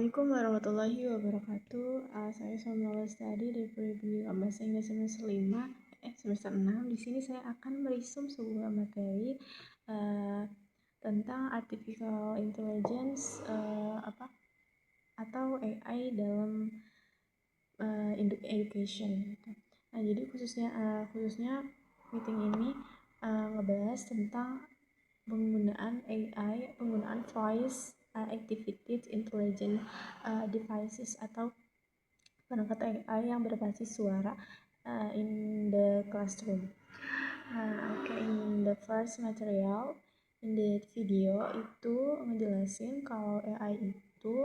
Assalamualaikum warahmatullahi wabarakatuh. Saya Somna Lestari dari Perguruan Bahasa Inggris semester 5, semester 6. Di sini saya akan merisum sebuah materi tentang artificial intelligence atau AI dalam education. Nah, jadi khususnya meeting ini ngebahas tentang penggunaan AI, penggunaan voice activated intelligent devices atau perangkat AI yang berbasis suara in the classroom. In the first material, in the video itu ngejelasin kalau AI itu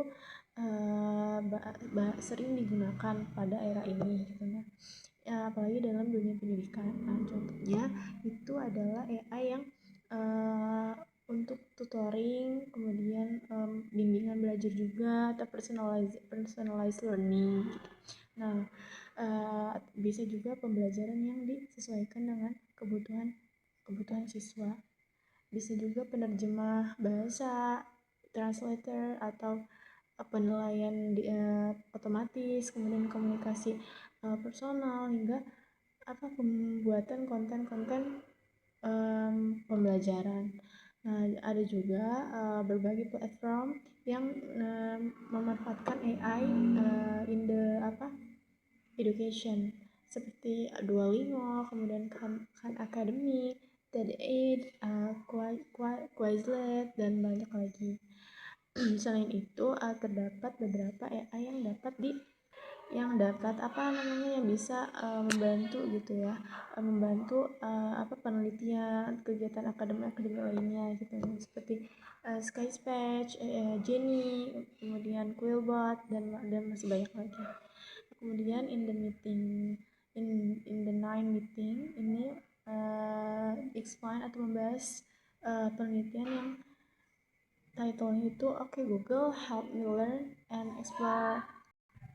sering digunakan pada era ini gitu ya, apalagi dalam dunia pendidikan. Contohnya itu adalah AI yang untuk tutoring, kemudian bimbingan belajar juga, atau personalized learning gitu. Nah, bisa juga pembelajaran yang disesuaikan dengan kebutuhan siswa. Bisa juga penerjemah bahasa, translator, atau penilaian otomatis, kemudian komunikasi personal, hingga pembuatan konten-konten pembelajaran. Nah, ada juga berbagai platform yang memanfaatkan AI in the education, seperti Duolingo, kemudian Khan Academy, TED, Quizlet, dan banyak lagi. Selain itu, terdapat beberapa AI yang yang bisa membantu gitu ya, membantu penelitian, kegiatan akademik lainnya gitu, seperti Skyspace, Jenny, kemudian Quillbot, dan masih banyak lagi. Kemudian in the 9 meeting ini explain atau membahas penelitian yang title-nya itu Google help me learn and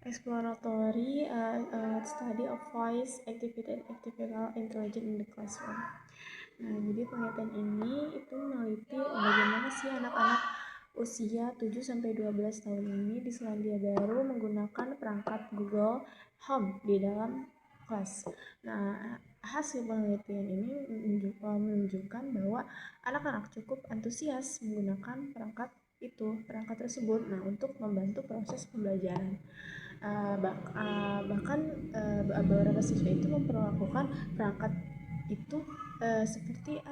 exploratory study of voice activated artificial intelligence in the classroom. Nah, jadi penelitian ini itu meneliti bagaimana sih anak-anak usia 7-12 tahun ini di Selandia Baru menggunakan perangkat Google Home di dalam kelas. Nah, hasil penelitian ini menunjukkan bahwa anak-anak cukup antusias menggunakan perangkat tersebut, untuk membantu proses pembelajaran. Bahkan beberapa siswa itu memperlakukan perangkat itu seperti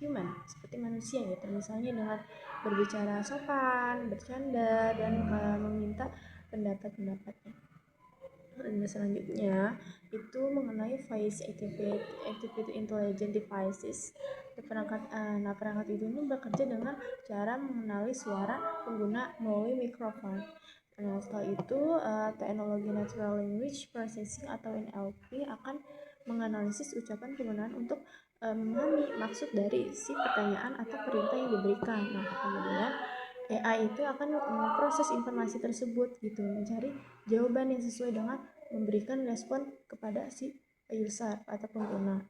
human, seperti manusia gitu, misalnya dengan berbicara sopan, bercanda, dan meminta pendapatnya. Dan selanjutnya itu mengenai voice activated intelligent devices. Perangkat itu bekerja dengan cara mengenali suara pengguna melalui mikrofon. Nah, setelah itu teknologi natural language processing atau NLP akan menganalisis ucapan penggunaan untuk memahami maksud dari si pertanyaan atau perintah yang diberikan. Nah, kemudian AI itu akan memproses informasi tersebut gitu, mencari jawaban yang sesuai dengan memberikan respon kepada si user atau pengguna.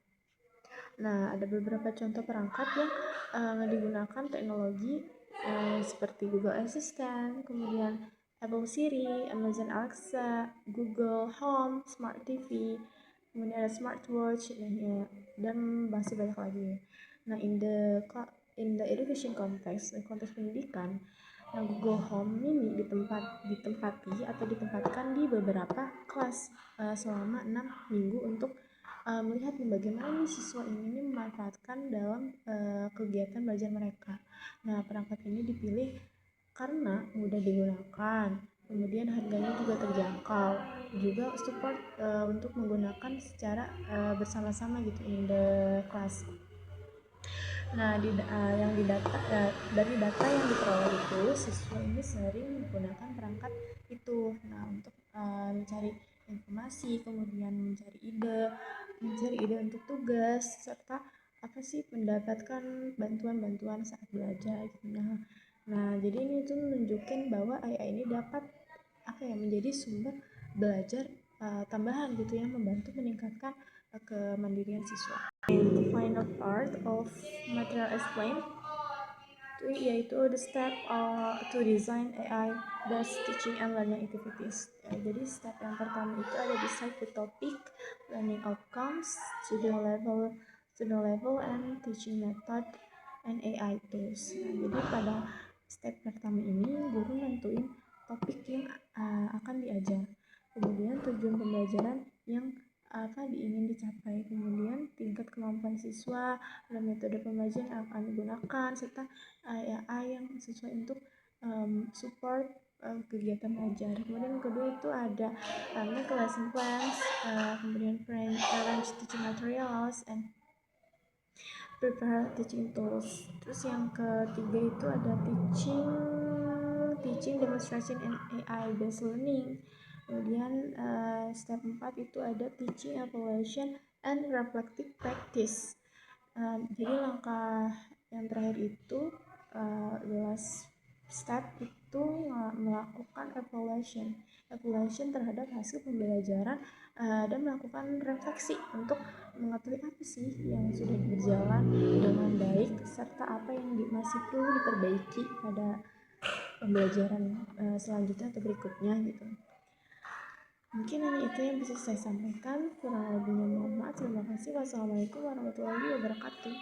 Nah, ada beberapa contoh perangkat yang digunakan teknologi seperti Google Assistant, kemudian Apple Siri, Amazon Alexa, Google Home, Smart TV, kemudian ada smartwatch, dan masih banyak lagi. Nah, in the education context, konteks pendidikan, Google Home ini ditempatkan di beberapa kelas selama 6 minggu untuk melihat bagaimana siswa ini memanfaatkan dalam kegiatan belajar mereka. Nah, perangkat ini dipilih karena mudah digunakan, kemudian harganya juga terjangkau, juga support untuk menggunakan secara bersama-sama gitu in the class. Nah, dari data yang diperoleh itu, siswa ini sering menggunakan perangkat itu untuk mencari informasi, kemudian mencari ide untuk tugas, serta mendapatkan bantuan saat belajar gitu. Nah, jadi ini tuh menunjukkan bahwa AI ini dapat menjadi sumber belajar tambahan gitu ya, membantu meningkatkan kemandirian siswa. And the final part of material explain yaitu the step to design AI based teaching and learning activities. Jadi step yang pertama itu ada decide the topic, learning outcomes, student level and teaching method and AI tools. Nah, jadi pada step pertama ini guru nentuin topik yang akan diajar, kemudian tujuan pembelajaran yang apa ingin dicapai, kemudian tingkat kemampuan siswa dan metode pembelajaran yang akan digunakan, serta AI yang sesuai untuk support kegiatan belajar. Kemudian kedua itu ada make lesson plans, kemudian arrange teaching materials and prepare teaching tools. Terus yang ketiga itu ada teaching demonstration and AI based learning. Kemudian step 4 itu ada teaching evaluation and reflective practice. Jadi langkah yang terakhir itu last step itu melakukan evaluation terhadap hasil pembelajaran dan melakukan refleksi untuk mengetahui apa sih yang sudah berjalan dengan baik serta apa yang masih perlu diperbaiki pada pembelajaran selanjutnya atau berikutnya gitu. Mungkin hanya itu yang bisa saya sampaikan, kurang lebihnya mohon maaf. Terima kasih. Wassalamualaikum warahmatullahi wabarakatuh.